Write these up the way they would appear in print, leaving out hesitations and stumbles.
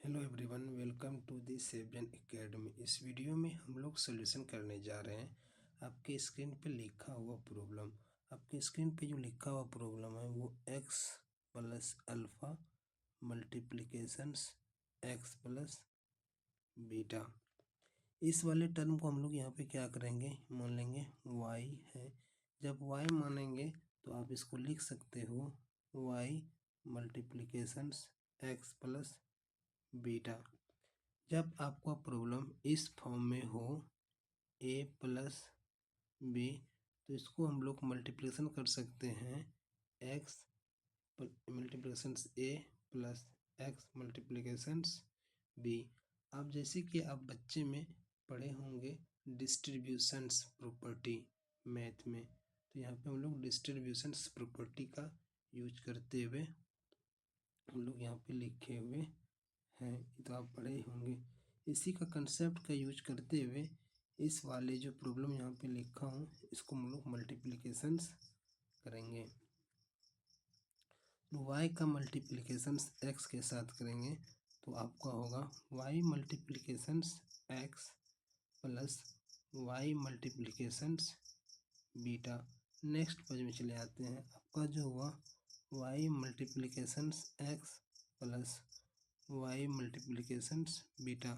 Hello everyone, welcome to the सेवजन academy. इस video में हम लोग सोल्यूशन करने जा रहे हैं। आपके स्क्रीन पे लिखा हुआ प्रॉब्लम, आपके स्क्रीन पे जो लिखा हुआ प्रॉब्लम है वो x plus alpha multiplications x plus beta. इस वाले टर्म को हम लोग यहाँ पे क्या करेंगे, मान लेंगे y है। जब y मानेंगे तो आप इसको लिख सकते हो y multiplications x plus beta. जब आपका प्रॉब्लम इस फॉर्म में हो a प्लस बी, तो इसको हम लोग मल्टीप्लिकेशन कर सकते हैं x multiplications a plus x multiplications b। अब जैसे कि आप बच्चे में पढ़े होंगे डिस्ट्रीब्यूशंस प्रॉपर्टी मैथ में, तो यहाँ पे हम लोग डिस्ट्रीब्यूशंस प्रॉपर्टी का यूज करते हुए हम लोग यहाँ पे लिखे हुए हैं, तो आप पढ़े होंगे। इसी का कंसेप्ट का यूज करते हुए इस वाले जो प्रॉब्लम यहाँ पे लिखा हूँ इसको हम लोग मल्टीप्लिकेशंस करेंगे। y का मल्टीप्लिकेशंस x के साथ करेंगे तो आपका होगा y multiplications x plus y multiplications beta. Next page में चले आते हैं। आपका जो हुआ y multiplications x plus y multiplications beta.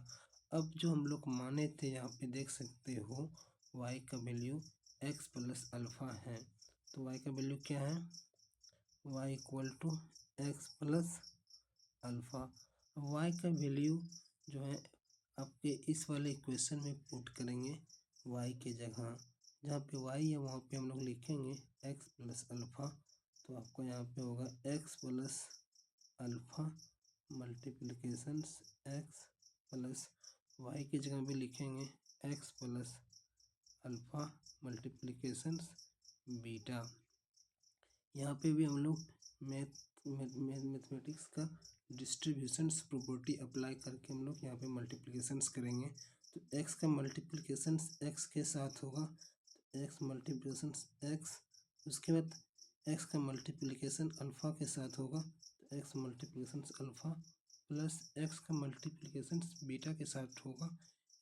अब जो हम लोग माने थे यहाँ पे देख सकते हो y का वैल्यू x प्लस अल्फ़ा है, तो y का वैल्यू क्या है, y equal to x plus alpha. y का वैल्यू जो है आपके इस वाले इक्वेशन में पुट करेंगे y के जगह, जहाँ पे y है वहाँ पे हम लोग लिखेंगे x प्लस अल्फ़ा। तो आपको यहाँ पे होगा x plus alpha multiplications x plus y की जगह भी लिखेंगे x plus alpha multiplications beta. यहाँ पे भी हम लोग मैथमेटिक्स का डिस्ट्रीब्यूशंस प्रॉपर्टी अप्लाई करके हम लोग यहाँ पे मल्टीप्लिकेशंस करेंगे। तो x का मल्टीप्लिकेशंस x के साथ होगा तो x मल्टीप्लिकेशंस x, उसके बाद x का मल्टीप्लिकेशन अल्फ़ा के साथ होगा तो x multiplications alpha plus x का मल्टीप्लिकेशंस बीटा के साथ होगा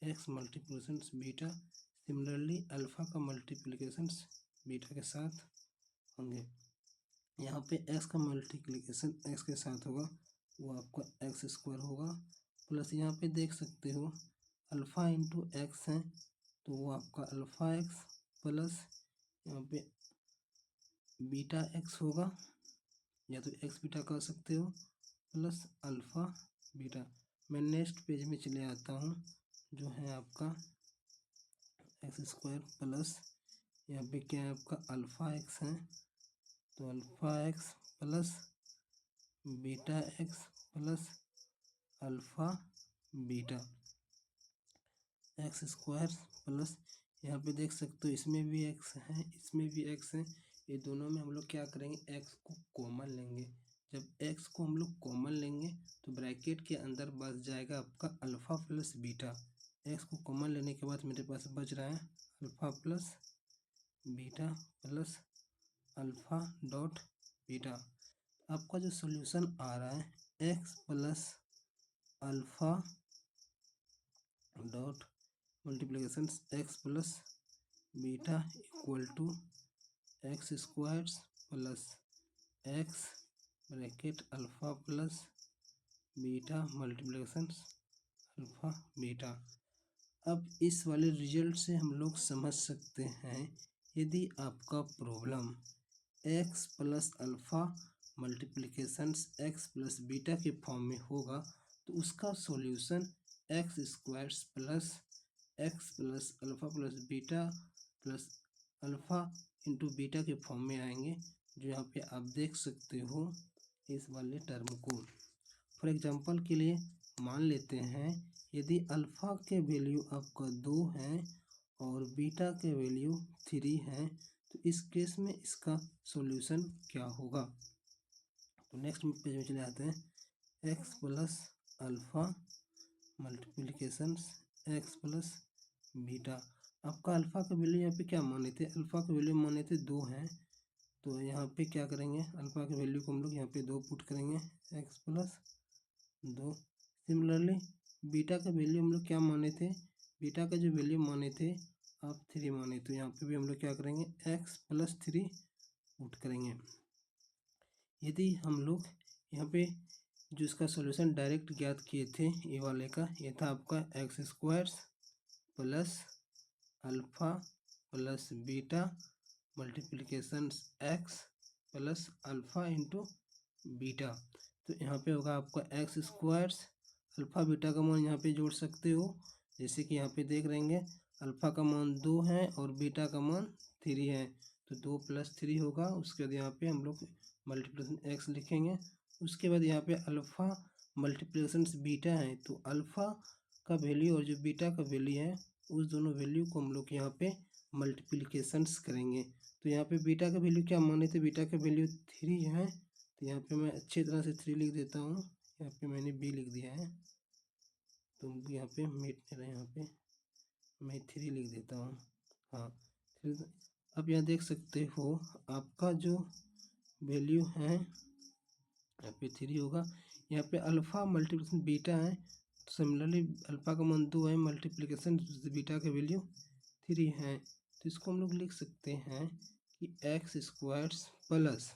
x multiplications beta. Similarly alpha का मल्टीप्लिकेशंस बीटा के साथ होंगे। यहाँ पे x का मल्टीप्लिकेशन x के साथ होगा वो आपका एक्स स्क्वायर होगा, प्लस यहाँ पे देख सकते हो अल्फ़ा इंटू एक्स है तो वो आपका अल्फ़ा एक्स प्लस यहाँ पे बीटा एक्स होगा, या तो एक्स बीटा कह सकते हो, प्लस अल्फ़ा बीटा। मैं नेक्स्ट पेज में चले आता हूँ जो है आपका एक्स स्क्वायर प्लस यहाँ पे क्या है आपका अल्फ़ा एक्स है, तो alpha x plus beta x plus alpha beta x square plus यहाँ पे देख सकते हो इसमें भी एक्स है इसमें भी एक्स है, ये दोनों में हम लोग क्या करेंगे एक्स को कॉमन लेंगे। जब एक्स को हम लोग कॉमन लेंगे तो ब्रैकेट के अंदर बच जाएगा आपका अल्फ़ा प्लस बीटा। एक्स को कॉमन लेने के बाद मेरे पास बच रहा है alpha plus beta plus alpha dot beta. आपका जो सॉल्यूशन आ रहा है x plus alpha dot multiplication x plus beta equal to x square plus x bracket alpha plus beta multiplication alpha beta. अब इस वाले रिजल्ट से हम लोग समझ सकते हैं यदि आपका problem x plus alpha multiplications x plus beta के फॉर्म में होगा तो उसका solution x square plus x plus alpha plus beta plus alpha into beta के फॉर्म में आएंगे, जो यहाँ पे आप देख सकते हो इस वाले टर्म को। फॉर एग्जांपल के लिए मान लेते हैं यदि अल्फ़ा के वैल्यू आपका 2 है और बीटा के वैल्यू 3 है तो इस केस में इसका सॉल्यूशन क्या होगा। तो नेक्स्ट पेज में चले आते हैं x plus alpha multiplications x plus beta. आपका अल्फ़ा का वैल्यू यहाँ पे क्या माने थे, अल्फ़ा का वैल्यू माने थे 2 है, तो यहाँ पे क्या करेंगे अल्फ़ा के वैल्यू को हम लोग यहाँ पे 2 पुट करेंगे x प्लस 2। सिमिलरली बीटा का वैल्यू हम लोग क्या माने थे, बीटा का जो वैल्यू माने थे आप 3 माने, तो यहाँ पे भी हम लोग क्या करेंगे x+3 पुट करेंगे। यदि हम लोग यहाँ पे जो इसका सॉल्यूशन डायरेक्ट ज्ञात किए थे ये वाले का, ये था आपका x² plus alpha plus beta multiplication x plus alpha into beta. तो यहाँ पे होगा आपका x², अल्फ़ा बीटा का मान यहाँ पे जोड़ सकते हो, जैसे कि यहाँ पे देख रहेंगे अल्फ़ा का मान 2 है और बीटा का मान 3 है, तो 2 + 3 होगा। उसके बाद यहाँ पे हम लोग मल्टीप्लिकेशन x लिखेंगे। उसके बाद यहाँ पे अल्फ़ा मल्टीप्लिकेशन बीटा है, तो अल्फ़ा का वैल्यू और जो बीटा का वैल्यू है उस दोनों वैल्यू को हम लोग यहाँ पे मल्टीप्लिकेशंस करेंगे। तो यहाँ पे बीटा का वैल्यू क्या माने थे, बीटा का वैल्यू 3 है, तो यहाँ पे मैं अच्छी तरह से 3 लिख देता हूँ। यहाँ पे मैंने b लिख दिया है, तो यहाँ पे मेरा यहाँ पे मैं 3 लिख देता हूँ। हाँ, फिर अब यहाँ देख सकते हो आपका जो वैल्यू है यहाँ पे 3 होगा। यहाँ पे अल्फ़ा मल्टीप्लिकेशन बीटा है, तो सिमिलरली अल्फ़ा का मान 2 है, मल्टीप्लिकेशन बीटा का वैल्यू 3 है, तो इसको हम लोग लिख सकते हैं कि x² प्लस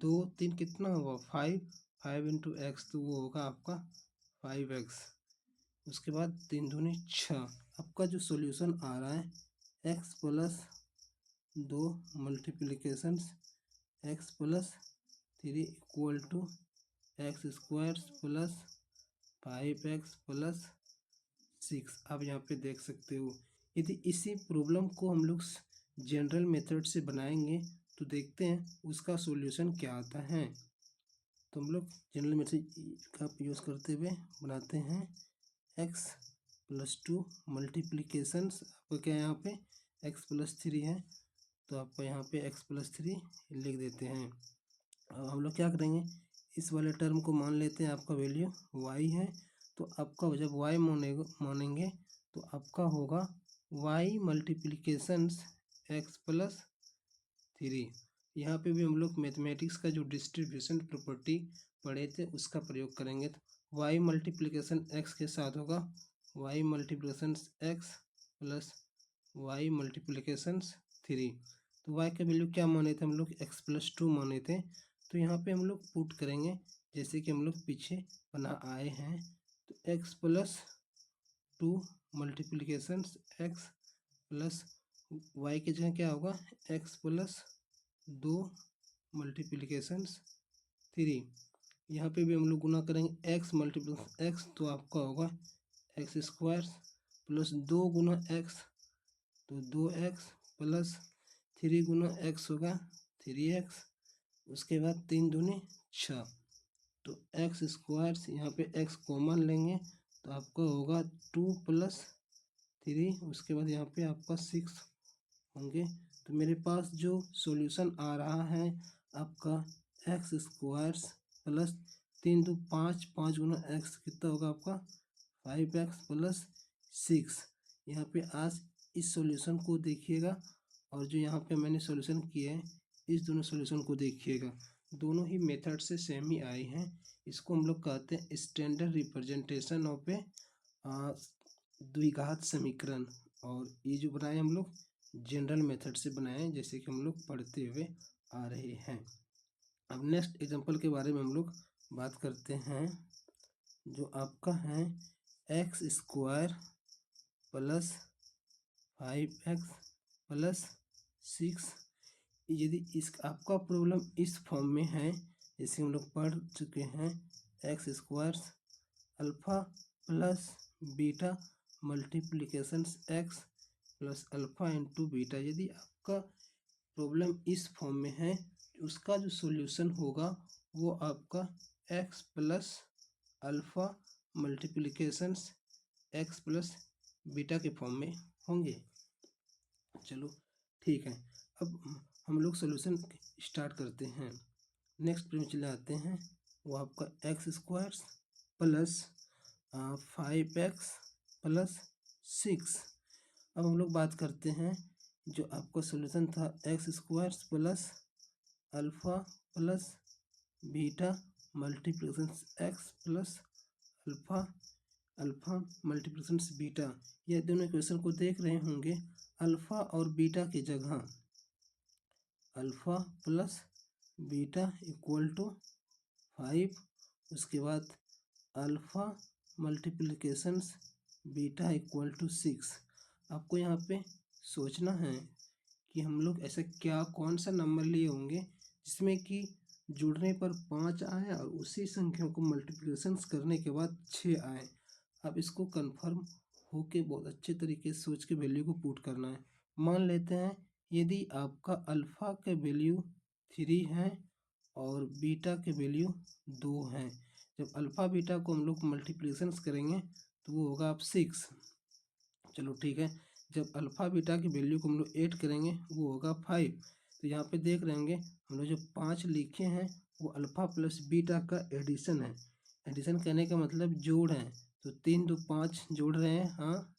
2 3 कितना होगा 5, 5 इंटू एक्स, तो वो होगा आपका 5x। उसके बाद 3 दूनी 6। आपका जो सॉल्यूशन आ रहा है x plus 2 multiplication x+3 equal to x² plus 5x plus 6। आप यहाँ पे देख सकते हो। यदि इसी प्रॉब्लम को हम लोग जनरल मेथड से बनाएंगे तो देखते हैं उसका सॉल्यूशन क्या आता है। तो हम लोग जनरल मेथड का यूज़ करते हुए बनाते हैं x+2 मल्टीप्लिकेशन, आपका क्या है यहाँ पे x+3 है, तो आपका यहाँ पे x+3 लिख देते हैं। अब हम लोग क्या करेंगे, इस वाले टर्म को मान लेते हैं आपका वैल्यू y है, तो आपका जब y मानेंगे तो आपका होगा y मल्टीप्लिकेशन x+3। यहाँ पे भी हम लोग मैथमेटिक्स का जो डिस्ट्रीब्यूशन प्रॉपर्टी पढ़े थे उसका प्रयोग करेंगे, तो y मल्टीप्लिकेशन x के साथ होगा y multiplication x plus y multiplication 3। तो y का वैल्यू क्या माने थे हम लोग x+2 माने थे, तो यहाँ पे हम लोग पुट करेंगे जैसे कि हम लोग पीछे बना आए हैं। तो x+2 multiplication x plus y की जगह क्या होगा x+2 मल्टीप्लिकेशन 3। यहाँ पे भी हम लोग गुना करेंगे x मल्टीप्लिकेशन x, तो आपका होगा x² प्लस 2 गुना x, तो 2x प्लस 3 गुना x होगा 3x। उसके बाद 3 दूनी 6, तो x², यहाँ पे x कॉमन लेंगे तो आपका होगा 2 + 3, उसके बाद यहाँ पे आपका 6 होंगे। तो मेरे पास जो सॉल्यूशन आ रहा है आपका x² प्लस 3 2 5, 5 गुना x कितना होगा आपका 5x प्लस 6। यहाँ पे आज इस सॉल्यूशन को देखिएगा और जो यहाँ पे मैंने सॉल्यूशन किए हैं इस दोनों सॉल्यूशन को देखिएगा, दोनों ही मेथड से सेम ही आए हैं। इसको हम लोग कहते हैं स्टैंडर्ड रिप्रेजेंटेशन ऑफ ए द्विघात समीकरण, और ये जो बनाए हम लोग जनरल मेथड से बनाए हैं जैसे कि हम लोग पढ़ते हुए आ रहे हैं। अब नेक्स्ट एग्जांपल के बारे में हम लोग बात करते हैं, जो आपका है x² प्लस 5x प्लस 6। यदि इस आपका प्रॉब्लम इस फॉर्म में है जैसे हम लोग पढ़ चुके हैं x² alpha plus beta multiplication x plus alpha into beta, यदि आपका प्रॉब्लम इस फॉर्म में है उसका जो सॉल्यूशन होगा वो आपका x plus alpha multiplication x plus beta के फॉर्म में होंगे। चलो ठीक है, अब हम लोग सॉल्यूशन स्टार्ट करते हैं। नेक्स्ट पे चले आते हैं, वो आपका x² प्लस 5x प्लस 6। अब हम लोग बात करते हैं जो आपका सॉल्यूशन था x² plus alpha plus beta multiplication x plus alpha alpha multiplication beta, यह दोनों इक्वेशन को देख रहे होंगे। अल्फ़ा और बीटा की जगह alpha plus beta equal to 5, उसके बाद alpha multiplications beta equal to 6। आपको यहाँ पे सोचना है कि हम लोग ऐसा क्या कौन सा नंबर लिए होंगे जिसमें कि जुड़ने पर 5 आए और उसी संख्या को मल्टीप्लिकेशंस करने के बाद 6 आए। अब इसको कंफर्म होके बहुत अच्छे तरीके से सोच के वैल्यू को पुट करना है। मान लेते हैं यदि आपका अल्फ़ा के वैल्यू 3 है और बीटा के वैल्यू 2 है, जब अल्फ़ा बीटा को हम लोग मल्टीप्लिकेशंस करेंगे तो वो होगा आप 6। चलो ठीक है, जब अल्फ़ा बीटा की वैल्यू को हम लोग 8 करेंगे वो होगा 5। तो यहाँ पे देख रहे होंगे हम लोग जो 5 लिखे हैं वो अल्फ़ा प्लस बीटा का एडिशन है। एडिशन कहने का मतलब जोड़ है, तो 3 2 5 जोड़ रहे हैं, हाँ।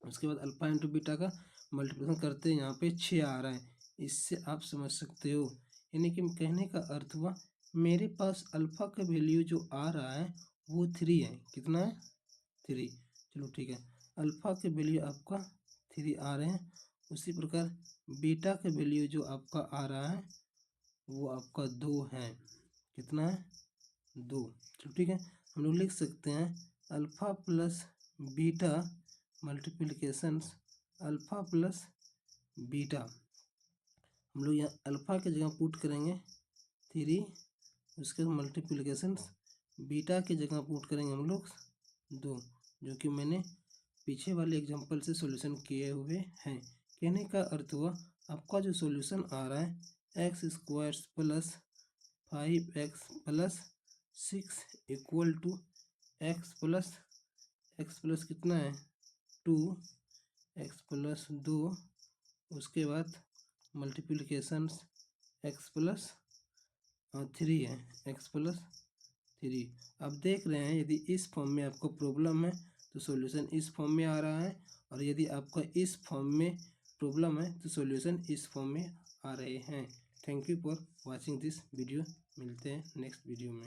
उसके बाद अल्फ़ा इंटू बीटा का मल्टीप्लिकेशन करते हैं, यहाँ पे 6 आ रहा है। इससे आप समझ सकते हो, यानी कि कहने का अर्थ हुआ मेरे पास अल्फ़ा का वैल्यू जो आ रहा है वो 3 है। कितना है? 3। चलो ठीक है, अल्फ़ा के वैल्यू आपका 3 आ रहे हैं। उसी प्रकार बीटा के वैल्यू जो आपका आ रहा है वो आपका 2 है। कितना है? 2। चलो ठीक है, हम लोग लिख सकते हैं alpha plus beta multiplications alpha plus beta. हम लोग यहाँ अल्फ़ा की जगह पुट करेंगे 3, उसके बाद मल्टीप्लिकेशंस बीटा की जगह पुट करेंगे हम लोग 2, जो कि मैंने पीछे वाले एग्जांपल से सॉल्यूशन किए हुए हैं। कहने का अर्थ हुआ आपका जो सॉल्यूशन आ रहा है x square plus 5x plus 6 equal to x plus कितना है? 2, एक्स प्लस 2, उसके बाद मल्टीप्लिकेशंस एक्स प्लस 3 है, एक्स प्लस 3। अब देख रहे हैं यदि इस फॉर्म में आपको प्रॉब्लम है तो सॉल्यूशन इस फॉर्म में आ रहा है, और यदि आपका इस फॉर्म में प्रॉब्लम है तो सॉल्यूशन इस फॉर्म में आ रहे हैं। Thank you for watching this video. मिलते हैं नेक्स्ट वीडियो में।